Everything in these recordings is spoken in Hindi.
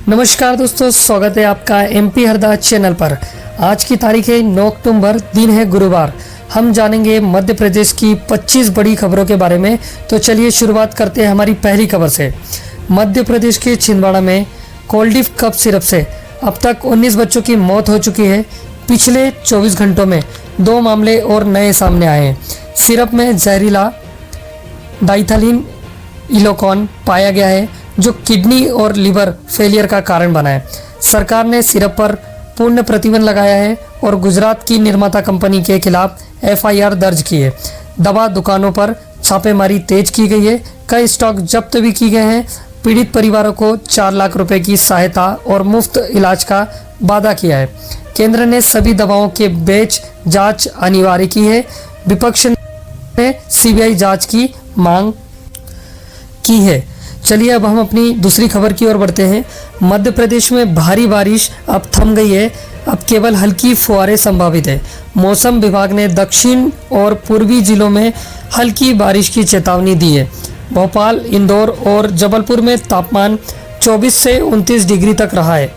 नमस्कार दोस्तों, स्वागत है आपका एमपी हरदा चैनल पर। आज की तारीख है 9 अक्टूबर, दिन है गुरुवार। हम जानेंगे मध्य प्रदेश की 25 बड़ी खबरों के बारे में। तो चलिए शुरुआत करते हैं हमारी पहली खबर से। मध्य प्रदेश के छिंदवाड़ा में कोल्डिफ कफ सिरप से अब तक 19 बच्चों की मौत हो चुकी है। पिछले 24 घंटों में 2 मामले और नए सामने आए हैं। सिरप में जहरीला डाइथाइलिन इलोकॉन पाया गया है, जो किडनी और लिवर फेलियर का कारण बना है। सरकार ने सिरप पर पूर्ण प्रतिबंध लगाया है और गुजरात की निर्माता कंपनी के खिलाफ एफआईआर दर्ज की है। दवा दुकानों पर छापेमारी तेज की गई है। कई स्टॉक जब्त भी किए गए हैं। पीड़ित परिवारों को 4 लाख रुपए की सहायता और मुफ्त इलाज का वादा किया है। केंद्र ने सभी दवाओं के बेच जांच अनिवार्य की है। विपक्ष ने सीबीआई जांच की मांग की है। चलिए अब हम अपनी दूसरी खबर की ओर बढ़ते हैं। मध्य प्रदेश में भारी बारिश अब थम गई है। अब केवल हल्की फुहारें संभावित है। मौसम विभाग ने दक्षिण और पूर्वी जिलों में हल्की बारिश की चेतावनी दी है। भोपाल, इंदौर और जबलपुर में तापमान 24 से 29 डिग्री तक रहा है।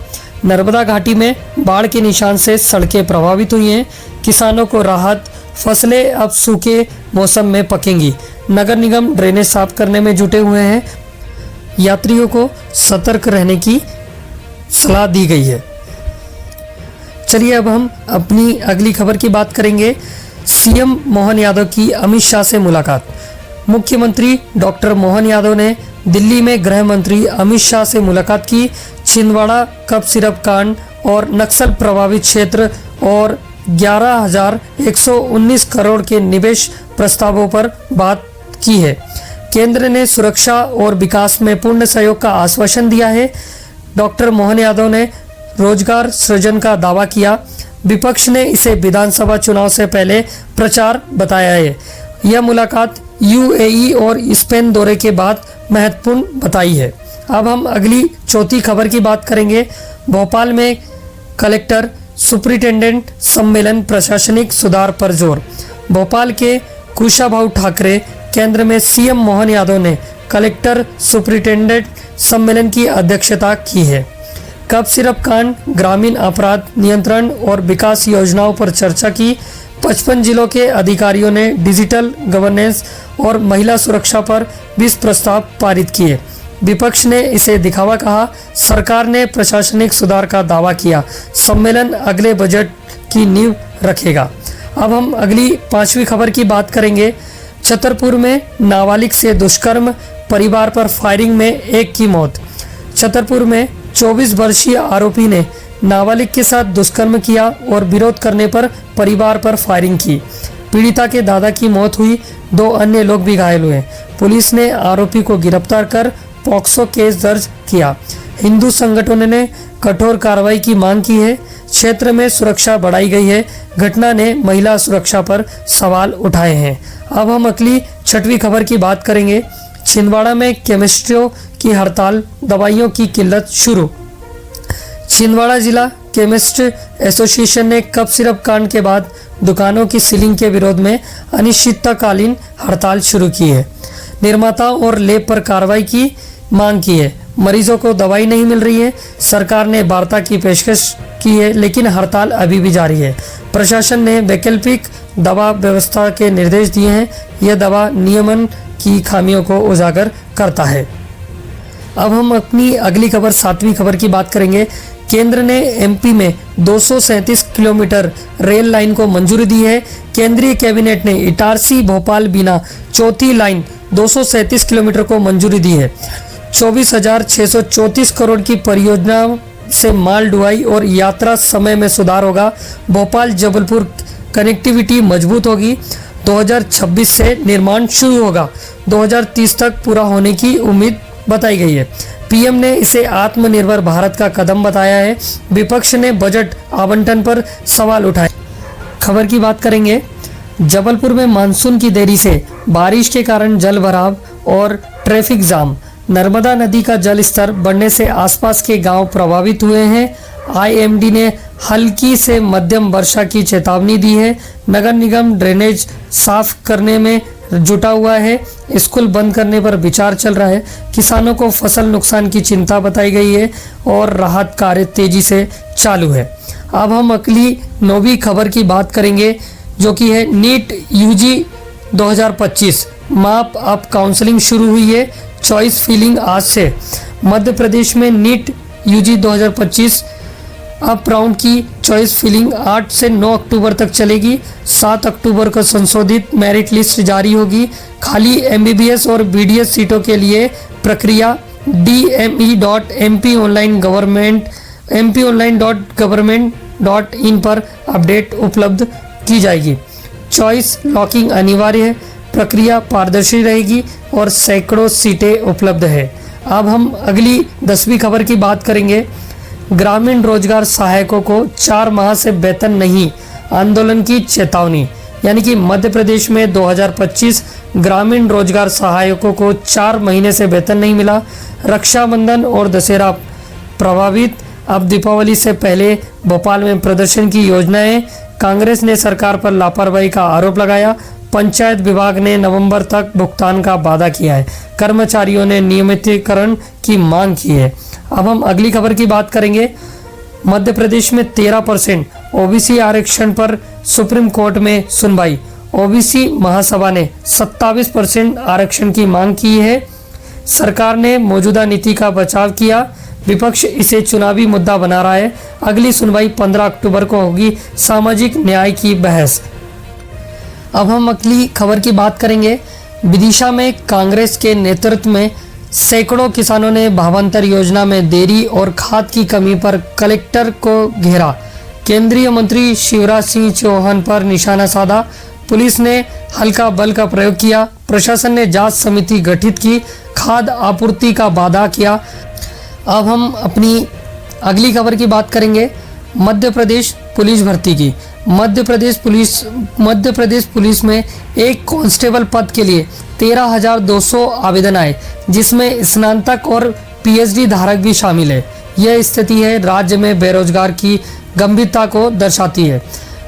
नर्मदा घाटी में बाढ़ के निशान से सड़कें प्रभावित हुई हैं। किसानों को राहत, फसलें अब सूखे मौसम में पकेंगी। नगर निगम ड्रेनेज साफ करने में जुटे हुए हैं। यात्रियों को सतर्क रहने की सलाह दी गई है। चलिए अब हम अपनी अगली खबर की बात करेंगे। सीएम मोहन यादव की अमित शाह से मुलाकात। मुख्यमंत्री डॉक्टर मोहन यादव ने दिल्ली में गृह मंत्री अमित शाह से मुलाकात की। छिंदवाड़ा कफ सिरप कांड और नक्सल प्रभावित क्षेत्र और 11,119 करोड़ के निवेश प्रस्तावों पर बात की है। केंद्र ने सुरक्षा और विकास में पूर्ण सहयोग का आश्वासन दिया है। डॉक्टर मोहन यादव ने रोजगार सृजन का दावा किया। विपक्ष ने इसे विधानसभा चुनाव से पहले प्रचार बताया है। यह मुलाकात यूएई और स्पेन दौरे के बाद महत्वपूर्ण बताई है। अब हम अगली चौथी खबर की बात करेंगे। भोपाल में कलेक्टर सुपरिटेंडेंट सम्मेलन, प्रशासनिक सुधार पर जोर। भोपाल के कुशाभाऊ ठाकरे केंद्र में सीएम मोहन यादव ने कलेक्टर सुपरिटेंडेंट सम्मेलन की अध्यक्षता की है। कफ सिरप कांड, ग्रामीण अपराध नियंत्रण और विकास योजनाओं पर चर्चा की। 55 जिलों के अधिकारियों ने डिजिटल गवर्नेंस और महिला सुरक्षा पर 20 प्रस्ताव पारित किए। विपक्ष ने इसे दिखावा कहा। सरकार ने प्रशासनिक सुधार का दावा किया। सम्मेलन अगले बजट की नींव रखेगा। अब हम अगली 5वीं खबर की बात करेंगे। छतरपुर में नाबालिग से दुष्कर्म, परिवार पर फायरिंग में एक की मौत। छतरपुर में 24 वर्षीय आरोपी ने नाबालिग के साथ दुष्कर्म किया और विरोध करने पर परिवार पर फायरिंग की। पीड़िता के दादा की मौत हुई। 2 अन्य लोग भी घायल हुए। पुलिस ने आरोपी को गिरफ्तार कर पॉक्सो केस दर्ज किया। हिंदू संगठनों ने कठोर कार्रवाई की मांग की है। क्षेत्र में सुरक्षा बढ़ाई गई है। घटना ने महिला सुरक्षा पर सवाल उठाए हैं। अब हम अगली 6वीं खबर की बात करेंगे। छिंदवाड़ा में केमिस्ट्रियों की हड़ताल, दवाइयों की किल्लत शुरू। छिंदवाड़ा जिला केमिस्ट एसोसिएशन ने कफ सिरप कांड के बाद दुकानों की सीलिंग के विरोध में अनिश्चितकालीन हड़ताल शुरू की है। निर्माताओं और लैब पर कार्रवाई की मांग की है। मरीजों को दवाई नहीं मिल रही है। सरकार ने वार्ता की पेशकश की है, लेकिन हड़ताल अभी भी जारी है। प्रशासन ने वैकल्पिक दवा व्यवस्था के निर्देश दिए हैं। यह दवा नियमन की खामियों को उजागर करता है। अब हम अपनी अगली खबर 7वीं खबर की बात करेंगे। केंद्र ने एमपी में 237 किलोमीटर रेल लाइन को मंजूरी दी है। केंद्रीय कैबिनेट ने इटारसी भोपाल बीना चौथी लाइन 237 किलोमीटर को मंजूरी दी है। 24,634 करोड़ की परियोजना से माल ढुलाई और यात्रा समय में सुधार होगा। भोपाल जबलपुर कनेक्टिविटी मजबूत होगी। 2026 से निर्माण शुरू होगा। 2030 तक पूरा होने की उम्मीद बताई गई है। पीएम ने इसे आत्मनिर्भर भारत का कदम बताया है। विपक्ष ने बजट आवंटन पर सवाल उठाए। खबर की बात करेंगे। जबलपुर में मानसून की देरी से बारिश के कारण जल भराव और ट्रैफिक जाम। नर्मदा नदी का जल स्तर बढ़ने से आसपास के गांव प्रभावित हुए हैं। आईएमडी ने हल्की से मध्यम वर्षा की चेतावनी दी है। नगर निगम ड्रेनेज साफ करने में जुटा हुआ है। स्कूल बंद करने पर विचार चल रहा है। किसानों को फसल नुकसान की चिंता बताई गई है और राहत कार्य तेजी से चालू है। अब हम अगली 9वीं खबर की बात करेंगे, जो कि है नीट यूजी 2025 माप अप काउंसलिंग शुरू हुई है। चॉइस फिलिंग आज से। मध्य प्रदेश में नीट यूजी 2025 अप राउंड की चॉइस फिलिंग 8 से 9 अक्टूबर तक चलेगी। 7 अक्टूबर को संशोधित मेरिट लिस्ट जारी होगी। खाली एमबीबीएस और बीडीएस सीटों के लिए प्रक्रिया mponline.government.in पर अपडेट उपलब्ध की जाएगी। चॉइस लॉकिंग अनिवार्य है, प्रक्रिया पारदर्शी रहेगी और सैकड़ों सीटें उपलब्ध है। अब हम अगली 10वीं खबर की बात करेंगे। ग्रामीण रोजगार सहायकों को 4 माह से वेतन नहीं, आंदोलन की चेतावनी। यानी कि मध्य प्रदेश में 2025 ग्रामीण रोजगार सहायकों को 4 महीने से वेतन नहीं मिला। रक्षाबंधन और दशहरा प्रभावित। अब दीपावली से पहले भोपाल में प्रदर्शन की योजना है। कांग्रेस ने सरकार पर लापरवाही का आरोप लगाया। पंचायत विभाग ने नवंबर तक भुगतान का वादा किया है। कर्मचारियों ने नियमितीकरण की मांग की है। अब हम अगली खबर की बात करेंगे। मध्य प्रदेश में 13% ओबीसी आरक्षण पर सुप्रीम कोर्ट में सुनवाई। ओबीसी महासभा ने 27% आरक्षण की मांग की है। सरकार ने मौजूदा नीति का बचाव किया। विपक्ष इसे चुनावी मुद्दा बना रहा है। अगली सुनवाई 15 अक्टूबर को होगी। सामाजिक न्याय की बहस। अब हम अगली खबर की बात करेंगे। विदिशा में कांग्रेस के नेतृत्व में सैकड़ों किसानों ने भावांतर योजना में देरी और खाद की कमी पर कलेक्टर को घेरा। केंद्रीय मंत्री शिवराज सिंह चौहान पर निशाना साधा। पुलिस ने हल्का बल का प्रयोग किया। प्रशासन ने जांच समिति गठित की। खाद आपूर्ति का वादा किया। अब हम अपनी अगली खबर की बात करेंगे। मध्य प्रदेश पुलिस भर्ती की। मध्य प्रदेश पुलिस में एक कांस्टेबल पद के लिए 13,200 आवेदन आए, जिसमें स्नातक और पीएचडी धारक भी शामिल है। यह स्थिति है राज्य में बेरोजगार की गंभीरता को दर्शाती है।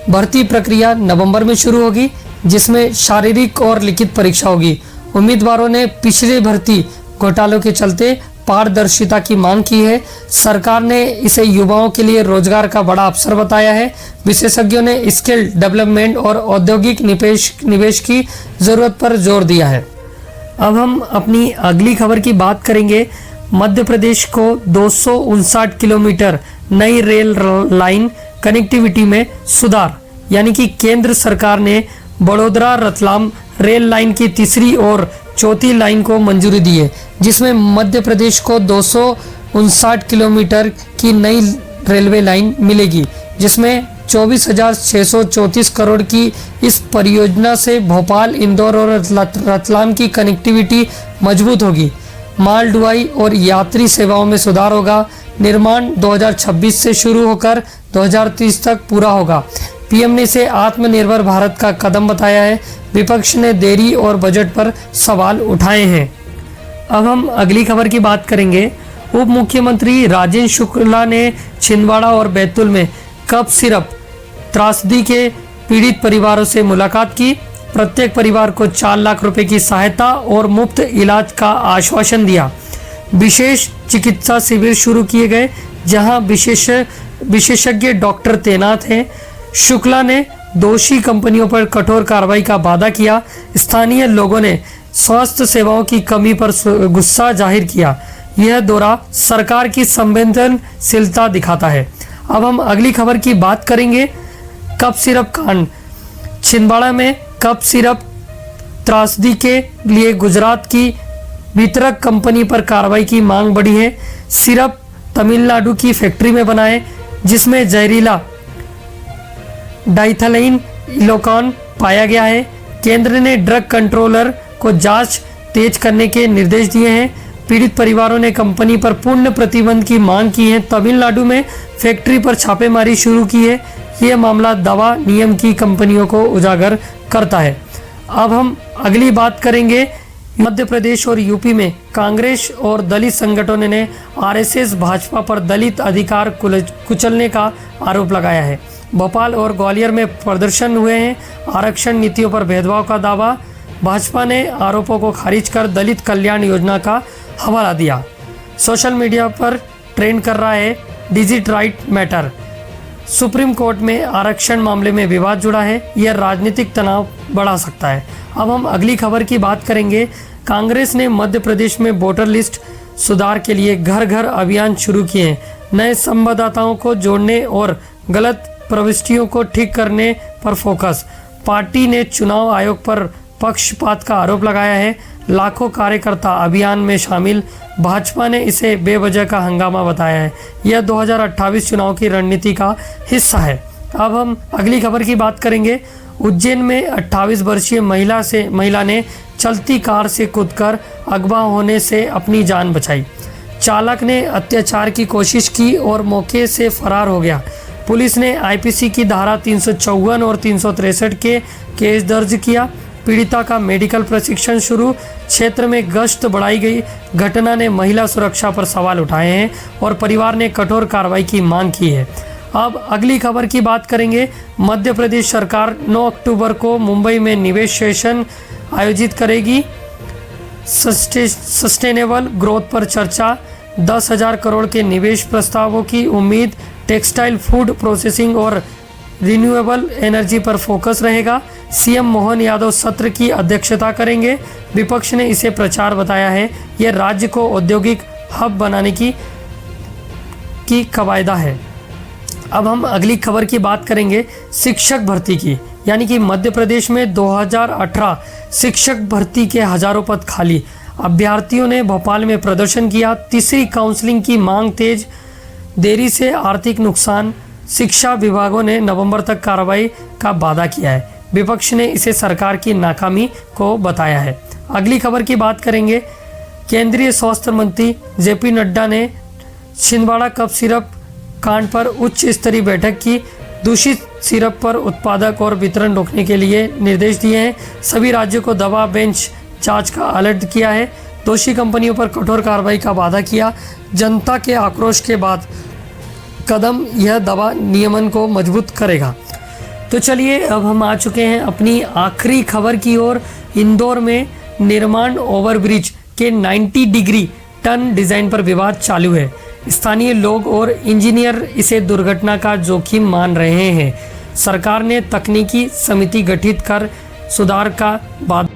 भर्ती प्रक्रिया नवंबर में शुरू होगी, जिसमें शारीरिक और लिखित परीक्षा होगी। उम्मीदवारों ने पिछले भर्ती घोटालों के चलते पारदर्शिता की मांग की है। सरकार ने इसे युवाओं के लिए रोजगार का बड़ा अवसर बताया है। विशेषज्ञों ने स्किल डेवलपमेंट और औद्योगिक निवेश की जरूरत पर जोर दिया है। अब हम अपनी अगली खबर की बात करेंगे। मध्य प्रदेश को 259 किलोमीटर नई रेल लाइन कनेक्टिविटी में सुधार। यानी कि केंद्र सरकार ने बड़ोदरा रतलाम रेल लाइन की तीसरी और चौथी लाइन को मंजूरी दी है, जिसमें मध्य प्रदेश को 259 किलोमीटर की नई रेलवे लाइन मिलेगी, जिसमें 24,634 करोड़ की इस परियोजना से भोपाल, इंदौर और रतलाम की कनेक्टिविटी मजबूत होगी। माल ढुलाई और यात्री सेवाओं में सुधार होगा। निर्माण 2026 से शुरू होकर 2030 तक पूरा होगा। पीएम ने इसे आत्मनिर्भर भारत का कदम बताया है। विपक्ष ने देरी और बजट पर सवाल उठाए हैं। अब हम अगली खबर की बात करेंगे। उप मुख्यमंत्री राजेंद्र शुक्ला ने छिंदवाड़ा और बैतूल में कफ सिरप त्रासदी के पीड़ित परिवारों से मुलाकात की। प्रत्येक परिवार को 4 लाख रुपए की सहायता और मुफ्त इलाज का आश्वासन दिया। विशेष चिकित्सा शिविर शुरू किए गए, जहां विशेषज्ञ डॉक्टर तैनात हैं। शुक्ला ने दोषी कंपनियों पर कठोर कार्रवाई का वादा किया। स्थानीय लोगों ने स्वास्थ्य सेवाओं की कमी पर गुस्सा जाहिर किया। यह दौरा सरकार की संवेदनशीलता दिखाता है। अब हम अगली खबर की बात करेंगे। कफ सिरप कांड। छिंदवाड़ा में कफ सिरप त्रासदी के लिए गुजरात की वितरक कंपनी पर कार्रवाई की मांग बढ़ी है। सिरप तमिलनाडु की फैक्ट्री में बना है, जिसमें जहरीला डाइथाइलिन इलोकॉन पाया गया है। केंद्र ने ड्रग कंट्रोलर को जांच तेज करने के निर्देश दिए हैं। पीड़ित परिवारों ने कंपनी पर पूर्ण प्रतिबंध की मांग की है। तमिलनाडु में फैक्ट्री पर छापेमारी शुरू की है। यह मामला दवा नियम की कंपनियों को उजागर करता है। अब हम अगली बात करेंगे। मध्य प्रदेश और यूपी में कांग्रेस और दलित संगठनों ने आरएसएस भाजपा पर दलित अधिकार कुचलने का आरोप लगाया है। भोपाल और ग्वालियर में प्रदर्शन हुए हैं। आरक्षण नीतियों पर भेदभाव का दावा। भाजपा ने आरोपों को खारिज कर दलित कल्याण योजना का हवाला दिया। सोशल मीडिया पर ट्रेंड कर रहा है digit right matter. Supreme court में आरक्षण मामले में विवाद जुड़ा है, यह राजनीतिक तनाव बढ़ा सकता है। अब हम अगली खबर की बात करेंगे। कांग्रेस ने मध्य प्रदेश में वोटर लिस्ट सुधार के लिए घर घर अभियान शुरू किए हैं। नए संवाददाताओं को जोड़ने और गलत प्रविष्टियों को ठीक करने पर फोकस। पार्टी ने चुनाव आयोग पर पक्षपात का आरोप लगाया है। लाखों कार्यकर्ता अभियान में शामिल। भाजपा ने इसे बेवजह का हंगामा बताया है। यह 2028 चुनाव की रणनीति का हिस्सा है। अब हम अगली खबर की बात करेंगे। उज्जैन में 28 वर्षीय महिला ने चलती कार से कूदकर अगवा होने से अपनी जान बचाई। चालक ने अत्याचार की कोशिश की और मौके से फरार हो गया। पुलिस ने आईपीसी की धारा 354 और 363 के केस दर्ज किया। पीड़िता का मेडिकल प्रशिक्षण शुरू। क्षेत्र में गश्त बढ़ाई गई। घटना ने महिला सुरक्षा पर सवाल उठाए हैं और परिवार ने कठोर कार्रवाई की मांग की है। अब अगली खबर की बात करेंगे। मध्य प्रदेश सरकार 9 अक्टूबर को मुंबई में निवेश सेशन आयोजित करेगी। सस्टेनेबल ग्रोथ पर चर्चा। 10,000 करोड़ के निवेश प्रस्तावों की उम्मीद। टेक्सटाइल, फूड प्रोसेसिंग और रिन्यूएबल एनर्जी पर फोकस रहेगा। सीएम मोहन यादव सत्र की अध्यक्षता करेंगे। विपक्ष ने इसे प्रचार बताया है। यह राज्य को औद्योगिक हब बनाने की कवायदा है। अब हम अगली खबर की बात करेंगे शिक्षक भर्ती की, यानी कि मध्य प्रदेश में 2018 शिक्षक भर्ती के हजारों पद खाली। अभ्यर्थियों ने भोपाल में प्रदर्शन किया। तीसरी काउंसलिंग की मांग तेज। देरी से आर्थिक नुकसान। शिक्षा विभागों ने नवंबर तक कार्रवाई का वादा किया है। विपक्ष ने इसे सरकार की नाकामी को बताया है। अगली खबर की बात करेंगे। केंद्रीय स्वास्थ्य मंत्री जेपी नड्डा ने छिंदवाड़ा कफ सिरप कांड पर उच्च स्तरीय बैठक की। दूषित सिरप पर उत्पादक और वितरण रोकने के लिए निर्देश दिए हैं। सभी राज्यों को दवा बेंच जांच का अलर्ट किया है। दोषी कंपनियों पर कठोर कार्रवाई का वादा किया। जनता के आक्रोश के बाद कदम यह दवा नियमन को मजबूत करेगा। तो चलिए अब हम आ चुके हैं अपनी आखिरी खबर की ओर। इंदौर में निर्माण ओवरब्रिज के 90 डिग्री टर्न डिजाइन पर विवाद चालू है। स्थानीय लोग और इंजीनियर इसे दुर्घटना का जोखिम मान रहे हैं। सरकार ने तकनीकी समिति गठित कर सुधार का वादा